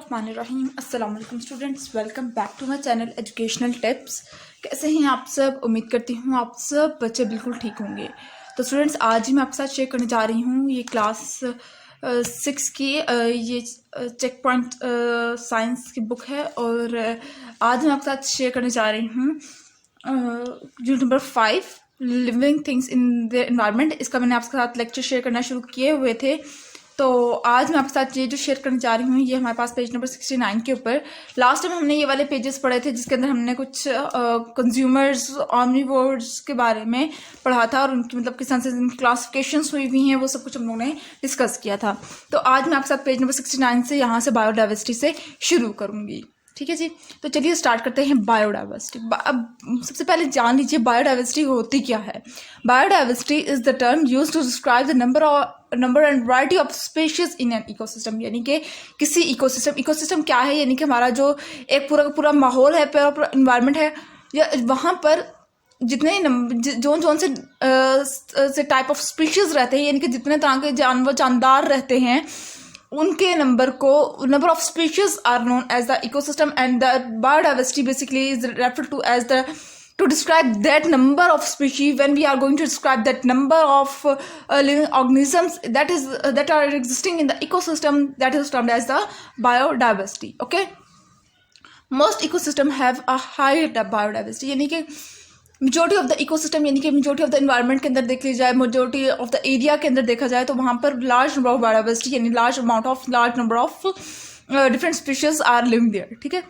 बिस्मिल्लाहिर्रहमानिर्रहीम। अस्सलाम वालेकुम students, welcome back to my channel educational tips. कैसे हैं आप सब? उम्मीद करती हूँ आप सब बच्चे बिल्कुल ठीक होंगे। तो स्टूडेंट्स, आज ही मैं आपके साथ शेयर करने जा रही हूँ ये क्लास 6 की ये चेक पॉइंट साइंस की बुक है। और आज मैं आपके साथ शेयर करने जा रही हूँ unit number 5 living things in the environment. इसका मैंने आपके साथ लेक्चर शेयर करना शुरू किए हुए थे। तो आज मैं आपके साथ ये जो शेयर करने जा रही हूँ ये हमारे पास पेज नंबर 69 के ऊपर। लास्ट टाइम हमने ये वाले पेजेस पढ़े थे जिसके अंदर हमने कुछ कंज्यूमर्स ऑमनिवोर्स के बारे में पढ़ा था और उनकी मतलब किस तरह से उनकी क्लासिफिकेशंस हुई हुई हैं वो सब कुछ हम लोगों ने डिस्कस किया था। तो आज मैं आपके साथ पेज नंबर 69 से यहाँ से बायोडाइवर्सिटी से शुरू करूँगी। ठीक है जी, तो चलिए स्टार्ट करते हैं बायोडाइवर्सिटी। अब सबसे पहले जान लीजिए बायोडाइवर्सिटी होती क्या है। Biodiversity is the term used to describe the number and variety of species in an ecosystem. यानी कि किसी इकोसिस्टम क्या है, यानी कि हमारा जो एक पूरा माहौल है, पूरा इन्वायरमेंट है, या वहाँ पर जितने जोन से टाइप ऑफ स्पीशीज रहते हैं, यानी कि जितने तरह के जानदार रहते हैं उनके number of species are known as the ecosystem. And the biodiversity basically is referred to as the to describe that number of species. When we are going to describe that number of living organisms that are existing in the ecosystem, that is termed as the biodiversity. Okay, most ecosystem have a high biodiversity, यानी कि majority of the ecosystem यानी कि majority of the environment के अंदर देख ली जाए, majority of the area के अंदर देखा जाए तो वहाँ पर लार्ज नंबर ऑफ बायोडाइवर्सिटी यानी large number of different species are living there. ठीक है,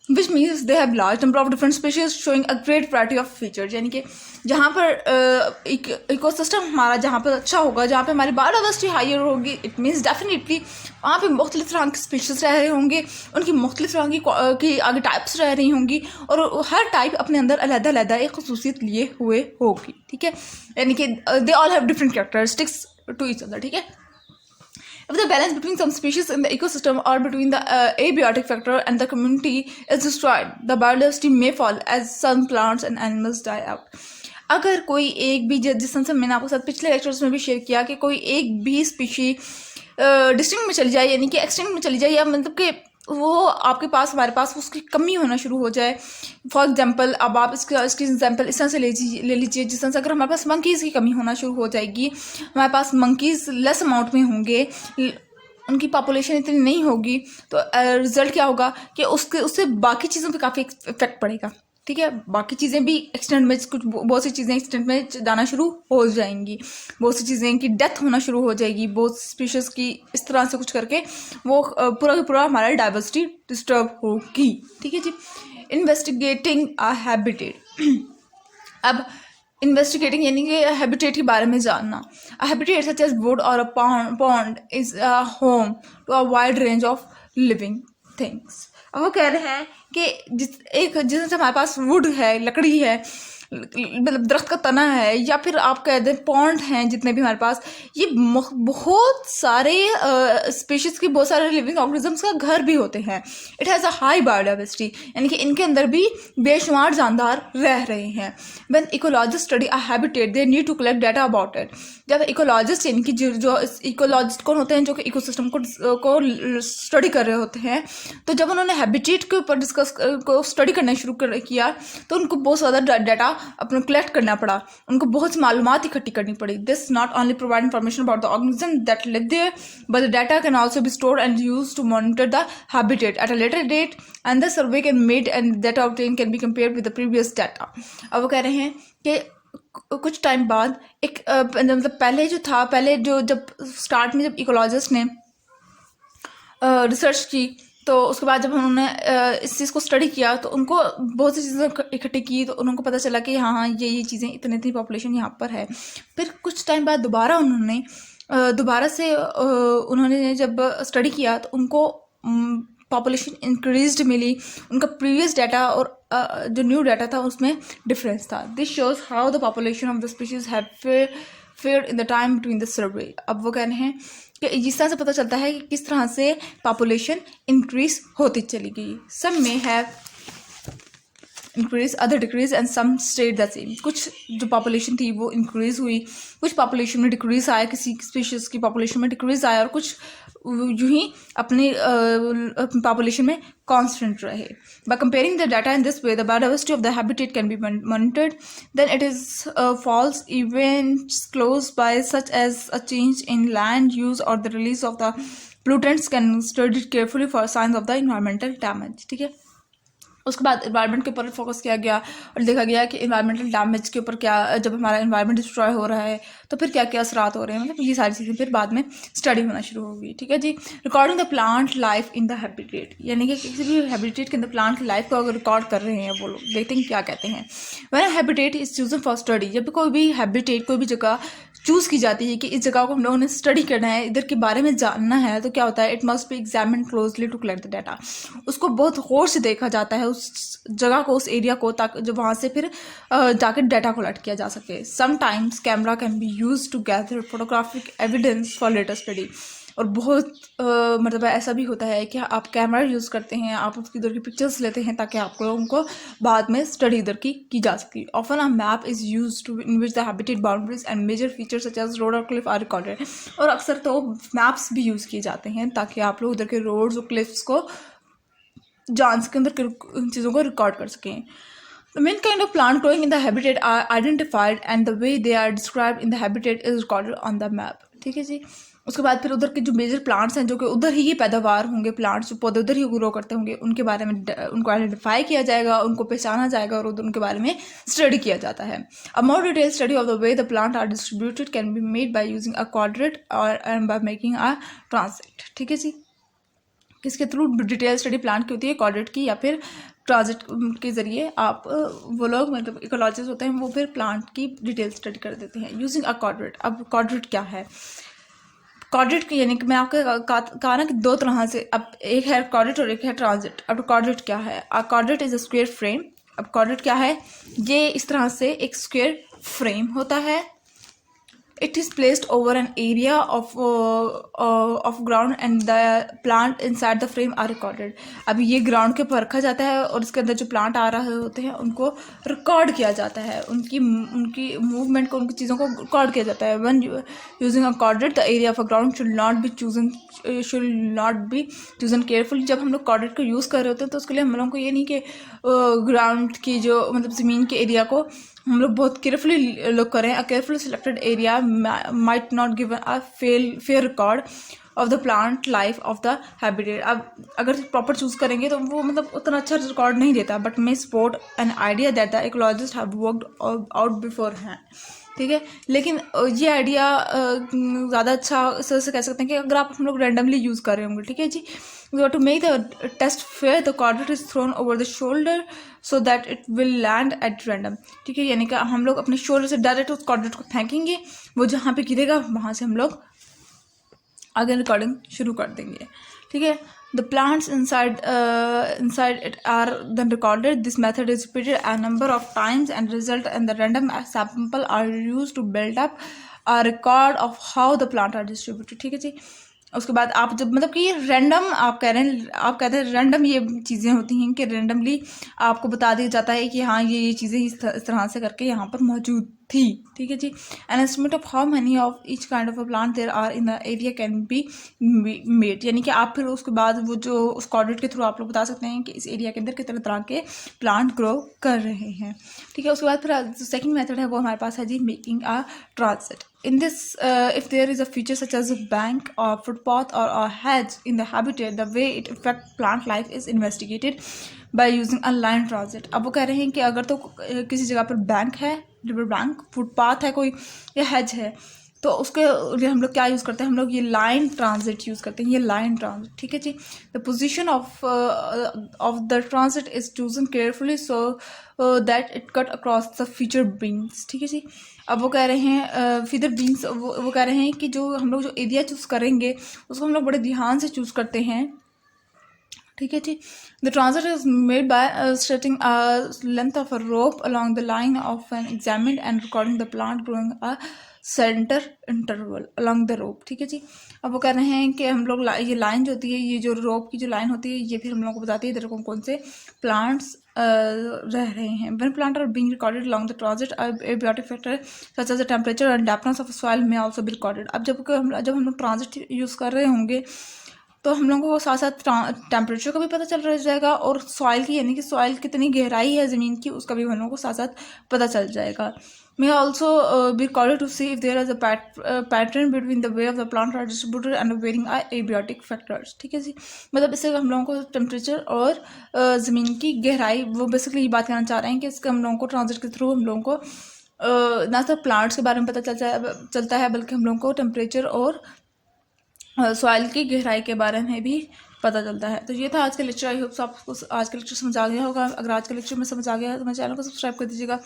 which means they have large number of different species showing a great variety of features। यानी कि जहाँ पर इकोसिस्टम हमारा जहाँ पर अच्छा होगा, जहाँ पे हमारी बायोडाइवर्सिटी हायर होगी, इट मीन्स डेफिनेटली वहाँ पे मुख्तलिफ तरह के स्पीशीज रह रहे होंगे, उनकी मुख्तलिफ तरह की आगे टाइप्स रह रही होंगी और हर टाइप अपने अंदर अलग-अलग एक खसूसियत लिए हुए होगी। ठीक है, यानी कि they all have different characteristics to each other. ठीक है, if the balance between some species in the ecosystem or between the abiotic factor and the community is destroyed, the biodiversity may fall as some plants and animals die out। अगर कोई एक भी, जिस तरह से मैंने आपके साथ पिछले लेक्चर्स में भी शेयर किया कि कोई एक भी स्पीशी डिस्टिंक्ट में चली जाए यानी कि एक्सटिंक्ट में चली जाए, या मतलब कि वो आपके पास हमारे पास उसकी कमी होना शुरू हो जाए। फॉर एग्जांपल, अब आप इसकी एग्जांपल इस तरह से ले लीजिए जिस तरह से अगर हमारे पास मंकीज़ की कमी होना शुरू हो जाएगी, हमारे पास मंकीज़ लेस अमाउंट में होंगे, उनकी पॉपुलेशन इतनी नहीं होगी, तो रिजल्ट क्या होगा कि उससे बाकी चीज़ों पे काफ़ी इफेक्ट पड़ेगा। ठीक है, बाकी चीज़ें भी एक्सटेंट में बहुत सी चीज़ें एक्सटेंट में जाना शुरू हो जाएंगी, बहुत सी चीज़ें की डेथ होना शुरू हो जाएगी, बहुत स्पीशीज़ की इस तरह से कुछ करके वो पूरा का पूरा हमारा डाइवर्सिटी डिस्टर्ब होगी। ठीक है जी, इन्वेस्टिगेटिंग अ हैबिटेट। अब इन्वेस्टिगेटिंग यानी कि हैबिटेट के बारे में जानना। A habitat such as wood or a pond is a home to a wide range of living things. अब वो कह रहे हैं कि जिससे हमारे पास वुड है, लकड़ी है, मतलब दरख्त का तना है, या फिर आप कह दें पॉन्ड हैं, जितने भी हमारे पास, ये बहुत सारे स्पीशीज़ की बहुत सारे लिविंग ऑर्गेनिजम्स का घर भी होते हैं। It has a high biodiversity, यानी कि इनके अंदर भी बेशुमार जानदार रह रहे हैं। When ecologist study a habitat they need to collect data about it. जब इकोलॉजिस्ट यानी कि जो इकोलॉजिस्ट कौन होते हैं, जो कि इकोसिस्टम को स्टडी कर रहे होते हैं, तो जब उन्होंने हैबिटेट के ऊपर को स्टडी करना शुरू किया तो उनको बहुत ज़्यादा डाटा अपने कलेक्ट करना पड़ा, उनको बहुत सी मालूमात इकट्ठी करनी पड़ी। This not only provide information about the organism that live there but the data can also be stored and used to monitor the habitat at a later date and the survey can made and data obtain can be compared with the previous data. अब वो कह रहे हैं कि कुछ time बाद एक मतलब पहले जब स्टार्ट में जब इकोलॉजिस्ट ने रिसर्च की, तो उसके बाद जब उन्होंने इस चीज़ को स्टडी किया तो उनको बहुत सी चीज़ें इकट्ठी की, तो उनको पता चला कि हाँ ये चीज़ें इतनी पॉपुलेशन यहाँ पर है। फिर कुछ टाइम बाद दोबारा से उन्होंने जब स्टडी किया तो उनको पॉपुलेशन इंक्रीज्ड मिली, उनका प्रीवियस डाटा और जो न्यू डाटा था उसमें डिफरेंस था। This shows how the population of the species have fared in the time between the survey. अब वो कह रहे हैं कि इस तरह से पता चलता है कि किस तरह से पॉपुलेशन इंक्रीज होती चली गई। Some may have increase, other decrease and some state the same. कुछ जो पॉपुलेशन थी वो इंक्रीज हुई, कुछ पॉपुलेशन में डिक्रीज आया, किसी स्पीशीज की पॉपुलेशन में डिक्रीज आया, और कुछ यूं ही अपनी पॉपुलेशन में कांस्टेंट रहे। By comparing the data in this way, the biodiversity of the habitat can be monitored. Then it is false events close by, such as a change in land use or the release of the pollutants, can studied carefully for signs of the environmental damage। ठीक है, उसके बाद environment के ऊपर focus किया गया और देखा गया कि इन्वायरमेंटल डैमेज के ऊपर क्या, जब हमारा इन्वायरमेंट डिस्ट्रॉय हो रहा है तो फिर क्या क्या असरात हो रहे हैं, मतलब ये सारी चीज़ें फिर बाद में स्टडी होना शुरू होगी। ठीक है जी। Recording the plant life in the habitat, यानी कि किसी भी हैबिटेट के अंदर प्लांट की लाइफ को अगर रिकॉर्ड कर रहे हैं वो लोग, देखते हैं क्या कहते हैं। When habitat is chosen for study, जब भी कोई भी हैबिटेट, कोई भी जगह चूज़ की जाती है कि इस जगह को हम लोगों ने स्टडी करना है, इधर के बारे में जानना है, तो क्या होता है, it must be examine closely to collect the data. उसको बहुत गौर से देखा जाता है, उस जगह को, उस एरिया को, ताकि जब वहाँ से फिर जाकर डाटा कलेक्ट किया जा सके। Sometimes camera can be use to gather photographic evidence for later study, और बहुत मतलब ऐसा भी होता है कि आप कैमरा यूज़ करते हैं, आप उसकी इधर की पिक्चर्स लेते हैं ताकि आप लोगों को बाद में स्टडी इधर की जा सके। Often a map is use to in which the habitat boundaries and major features such as road और क्लिफ आर रिकॉर्डेड, और अक्सर तो मैप्स भी यूज़ किए जाते हैं ताकि आप लोग उधर के रोड्स और क्लिफ्स को जान सकें, उधर के चीज़ों को रिकॉर्ड कर सकें। The main kind of plant growing in the habitat are identified and the way they are described in the habitat is recorded on the map। ठीक है जी। उसके बाद फिर उधर के जो मेजर प्लांट्स हैं, जो कि उधर ही ये पैदावार होंगे, प्लांट्स जो पौधे उधर ही ग्रो करते होंगे, उनके बारे में उनको आइडेंटिफाई किया जाएगा, उनको पहचाना जाएगा और उनके बारे में स्टडी किया जाता है। A more detail study of the way the plant are distributed can be made by using a quadrat or by making a transect. ठीक है जी। किसके थ्रू डिटेल स्टडी प्लांट की होती है, क्वाड्रेट की या फिर ट्रांजिट के ज़रिए आप वो लोग, मतलब इकोलॉजिस्ट होते हैं, वो फिर प्लांट की डिटेल स्टडी कर देते हैं यूजिंग अ क्वाड्रेट। अब क्वाड्रेट क्या है? क्वाड्रेट की यानी कि मैं आपको कहा ना कि दो तरह से, अब एक है क्वाड्रेट और एक है ट्रांजिट। अब क्वाड्रेट क्या है? A quadrat is a square frame. अब क्वाड्रेट क्या है? ये इस तरह से एक स्क्वायर फ्रेम होता है। It is placed over an area of ground and the plant inside the frame are recorded। अभी ये ग्राउंड के ऊपर रखा जाता है और इसके अंदर जो प्लांट आ रहे होते हैं उनको रिकॉर्ड किया जाता है, उनकी मूवमेंट को, उनकी चीज़ों को रिकॉर्ड किया जाता है। When using a quadrant, the area of a ground should not be chosen carefully। जब हम लोग quadrant को यूज़ कर रहे होते हैं तो उसके लिए हम लोगों को ये नहीं कि ग्राउंड की जो, मतलब ज़मीन के एरिया को हम लोग बहुत केयरफुली लुक करें। A carefully selected area might not given a fair record of the plant life of the habitat. अब अगर प्रॉपर चूज करेंगे तो वो मतलब उतना अच्छा रिकॉर्ड नहीं देता, but may support an idea that the ecologist have worked out before hand. ठीक है, लेकिन ये आइडिया ज़्यादा अच्छा से कह सकते हैं कि अगर आप हम लोग रैंडमली यूज़ कर रहे होंगे। ठीक है जी। To make the test fair the quadrat is thrown over the shoulder so that it will land at random. ठीक है, यानी कि हम लोग अपने शोल्डर से डायरेक्ट उस क्वाड्रेट को फेंकेंगे, वो जहाँ पे गिरेगा वहाँ से हम लोग आगे रिकॉर्डिंग शुरू कर देंगे। ठीक है, the plants inside it are then recorded। This method is repeated a number of times and result and the random sample are used to build up a record of how the plant are distributed। ठीक है जी। उसके बाद आप जब मतलब कि random आप कहते हैं रैंडम ये चीज़ें होती हैं कि रैंडमली आपको बता दिया जाता है कि हाँ ये चीज़ें इस तरह से करके यहाँ पर मौजूद थी। ठीक है जी। An estimate of how many of each kind of a plant there are in the area can be made, यानी कि आप फिर उसके बाद वो जो उस कोऑर्डिनेट के थ्रू आप लोग बता सकते हैं कि इस एरिया के अंदर कितने तरह के प्लांट ग्रो कर रहे हैं। ठीक है, उसके बाद फिर जो सेकंड मेथड है वो हमारे पास है जी making a transect. In this, if there is a feature such as a bank or footpath or a hedge in the habitat, the way it affects plant life is investigated by using a line transit। अब वो कह रहे हैं कि अगर तो किसी जगह पर बैंक है, रिवर बैंक, फुटपाथ है कोई, या हैज है, तो उसके लिए हम लोग क्या यूज़ करते हैं? हम लोग ये लाइन ट्रांजिट यूज़ करते हैं, ये लाइन ट्रांजिट। ठीक है जी। The position of the transit is chosen carefully so that it cut across the feature beans. ठीक है जी। अब वो कह रहे हैं फीचर बीन्स, वो कह रहे हैं कि जो हम लोग जो एरिया चूज़ करेंगे उसको हम लोग बड़े ध्यान से चूज़ करते हैं। ठीक है जी। The transit is made by stretching a length of a rope along the line of an examined and recording the plant growing a centre interval along the rope. ठीक है जी। अब वो कह रहे हैं कि हम लोग ये लाइन जो होती है, ये जो रोप की जो लाइन होती है, ये फिर हम लोगों को बताती है इधर कौन से प्लांट्स रह रहे हैं। One plant are being recorded along the transit abiotic factor such as the temperature and depthness of soil may also be recorded. अब जब हम लोग ट्रांजिट यूज़ कर रहे होंगे तो हम लोगों को साथ साथ टेम्परेचर का भी पता चल रह जाएगा और सॉइल की, यानी कि सॉइल कितनी गहराई है ज़मीन की, उसका भी हम लोगों को साथ साथ पता चल जाएगा। may also be recorded to see if there is a pattern between the way of the plant are distributed and varying abiotic factors। ठीक है जी। मतलब इससे हम लोगों को टेम्परेचर और ज़मीन की गहराई, वो बेसिकली ये बात कहना चाह रहे हैं कि इसके हम लोगों को ट्रांजिट के थ्रू हम लोगों को ना सिर्फ प्लांट्स के बारे में पता चलता है बल्कि हम लोगों को टेम्परेचर और सॉइल की गहराई के बारे में भी पता चलता है। तो ये था आज का लेक्चर। आई होप आपको आज का लेक्चर समझ आ गया होगा। अगर आज का लेक्चर में समझ आ गया है तो मेरे चैनल को सब्सक्राइब कर दीजिएगा,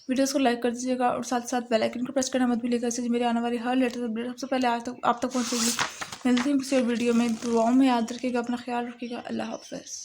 वीडियोस को लाइक कर दीजिएगा और साथ साथ बेल आइकन को प्रेस करना मत भूलिएगा, इससे मेरी आने वाली हर लेटेस्ट अपडेट सबसे पहले आज तक आप तक पहुँचेगी। मिलती हूँ किसी और वीडियो में। दुआओं में याद रखिएगा, अपना ख्याल रखिएगा। अल्लाह हाफ़िज़।